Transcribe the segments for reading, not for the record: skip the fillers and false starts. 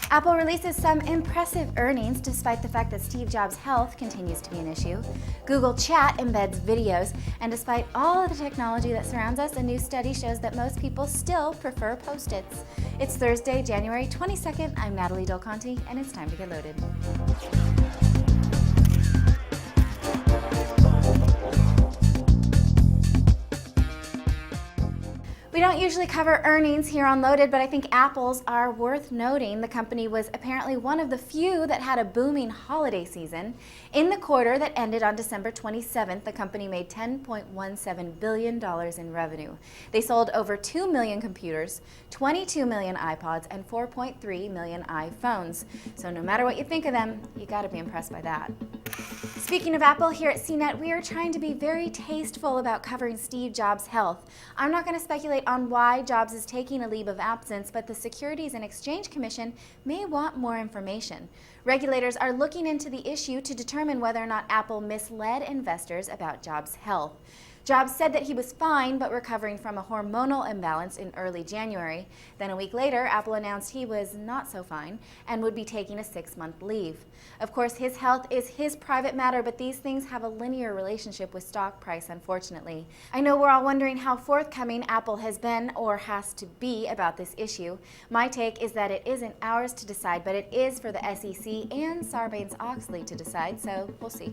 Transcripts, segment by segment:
Apple releases some impressive earnings despite the fact that Steve Jobs' health continues to be an issue. Google Chat embeds videos, and despite all of the technology that surrounds us, a new study shows that most people still prefer Post-its. It's Thursday, January 22nd. I'm Natalie Del Conte, and it's time to get loaded. We don't usually cover earnings here on Loaded, but I think Apple's are worth noting. The company was apparently one of the few that had a booming holiday season. In the quarter that ended on December 27th, the company made $10.17 billion in revenue. They sold over 2 million computers, 22 million iPods, and 4.3 million iPhones. So no matter what you think of them, you gotta be impressed by that. Speaking of Apple, here at CNET, we are trying to be very tasteful about covering Steve Jobs' health. I'm not going to speculate on why Jobs is taking a leave of absence, but the Securities and Exchange Commission may want more information. Regulators are looking into the issue to determine whether or not Apple misled investors about Jobs' health. Jobs said that he was fine but recovering from a hormonal imbalance in early January. Then a week later, Apple announced he was not so fine and would be taking a 6-month leave. Of course, his health is his private matter, but these things have a linear relationship with stock price, unfortunately. I know we're all wondering how forthcoming Apple has been or has to be about this issue. My take is that it isn't ours to decide, but it is for the SEC and Sarbanes-Oxley to decide, so we'll see.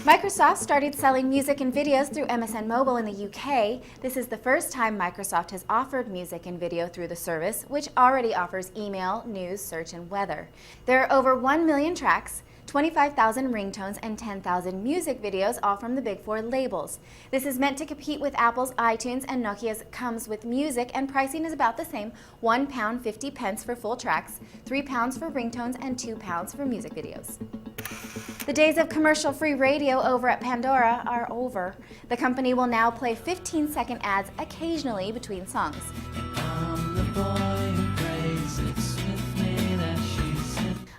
Microsoft started selling music and videos through MSN Mobile in the UK. This is the first time Microsoft has offered music and video through the service, which already offers email, news, search, and weather. There are over 1 million tracks, 25,000 ringtones, and 10,000 music videos, all from the big 4 labels. This is meant to compete with Apple's iTunes and Nokia's Comes With Music, and pricing is about the same, £1.50 for full tracks, £3 for ringtones, and £2 for music videos. The days of commercial-free radio over at Pandora are over. The company will now play 15-second ads occasionally between songs.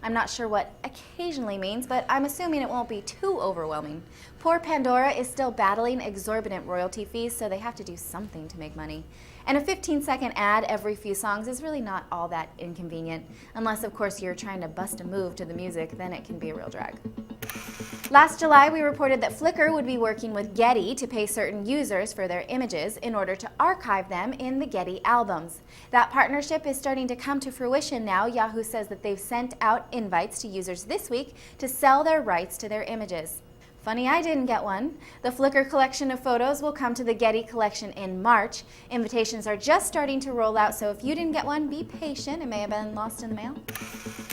I'm not sure what occasionally means, but I'm assuming it won't be too overwhelming. Poor Pandora is still battling exorbitant royalty fees, so they have to do something to make money. And a 15-second ad every few songs is really not all that inconvenient. Unless, of course, you're trying to bust a move to the music, then it can be a real drag. Last July, we reported that Flickr would be working with Getty to pay certain users for their images in order to archive them in the Getty albums. That partnership is starting to come to fruition now. Yahoo says that they've sent out invites to users this week to sell their rights to their images. Funny I didn't get one. The Flickr collection of photos will come to the Getty collection in March. Invitations are just starting to roll out, so if you didn't get one, be patient. It may have been lost in the mail.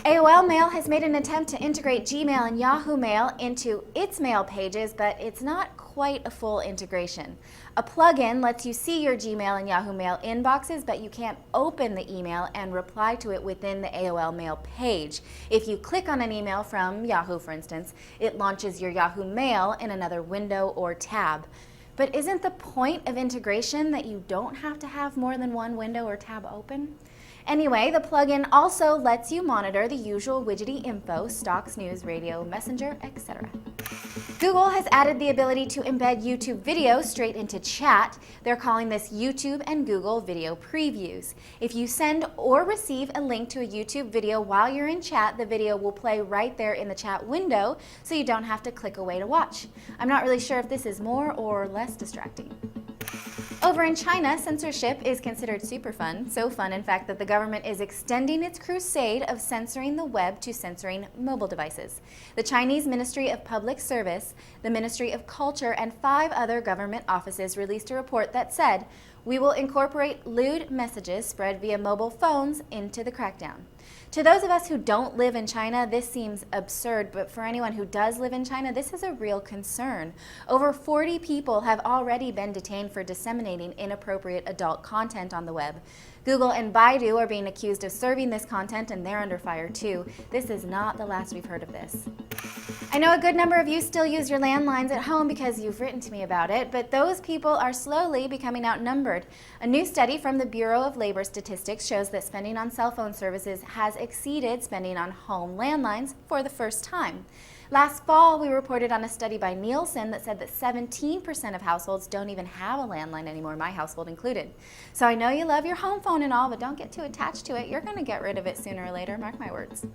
AOL Mail has made an attempt to integrate Gmail and Yahoo Mail into its mail pages, but it's not quite a full integration. A plugin lets you see your Gmail and Yahoo Mail inboxes, but you can't open the email and reply to it within the AOL Mail page. If you click on an email from Yahoo, for instance, it launches your Yahoo Mail in another window or tab. But isn't the point of integration that you don't have to have more than one window or tab open? Anyway, the plugin also lets you monitor the usual widgety info, stocks, news, radio, messenger, etc. Google has added the ability to embed YouTube video straight into chat. They're calling this YouTube and Google Video Previews. If you send or receive a link to a YouTube video while you're in chat, the video will play right there in the chat window, so you don't have to click away to watch. I'm not really sure if this is more or less distracting. Over in China, censorship is considered super fun, so fun in fact that the government is extending its crusade of censoring the web to censoring mobile devices. The Chinese Ministry of Public Service, the Ministry of Culture, and 5 other government offices released a report that said, "We will incorporate lewd messages spread via mobile phones into the crackdown." To those of us who don't live in China, this seems absurd, but for anyone who does live in China, this is a real concern. Over 40 people have already been detained for disseminating inappropriate adult content on the web. Google and Baidu are being accused of serving this content, and they're under fire too. This is not the last we've heard of this. I know a good number of you still use your landlines at home because you've written to me about it, but those people are slowly becoming outnumbered. A new study from the Bureau of Labor Statistics shows that spending on cell phone services has exceeded spending on home landlines for the first time. Last fall, we reported on a study by Nielsen that said that 17% of households don't even have a landline anymore, my household included. So I know you love your home phone and all, but don't get too attached to it. You're going to get rid of it sooner or later, mark my words.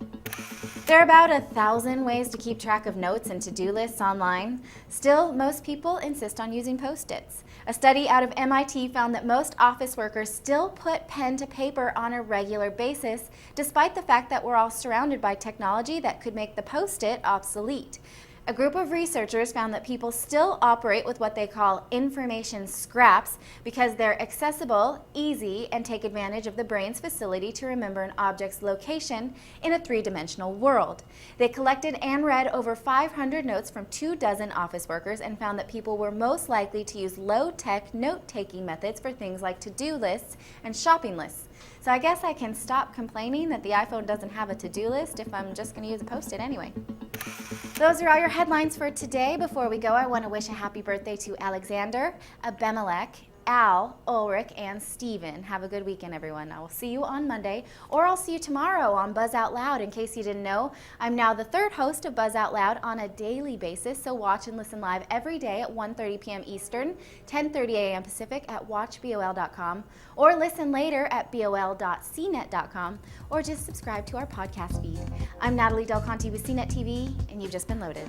There are about 1,000 ways to keep track of notes and to-do lists online. Still, most people insist on using Post-its. A study out of MIT found that most office workers still put pen to paper on a regular basis, despite the fact that we're all surrounded by technology that could make the Post-it obsolete. A group of researchers found that people still operate with what they call information scraps because they're accessible, easy, and take advantage of the brain's facility to remember an object's location in a three-dimensional world. They collected and read over 500 notes from 24 office workers and found that people were most likely to use low-tech note-taking methods for things like to-do lists and shopping lists. So I guess I can stop complaining that the iPhone doesn't have a to-do list if I'm just going to use a Post-it anyway. Those are all your headlines for today. Before we go, I want to wish a happy birthday to Alexander, Abimelech, Al, Ulrich, and Steven. Have a good weekend, everyone. I will see you on Monday, or I'll see you tomorrow on Buzz Out Loud. In case you didn't know, I'm now the third host of Buzz Out Loud on a daily basis, so watch and listen live every day at 1:30 p.m. Eastern, 10:30 a.m. Pacific at watchbol.com, or listen later at bol.cnet.com, or just subscribe to our podcast feed. I'm Natalie Del Conte with CNET TV, and you've just been loaded.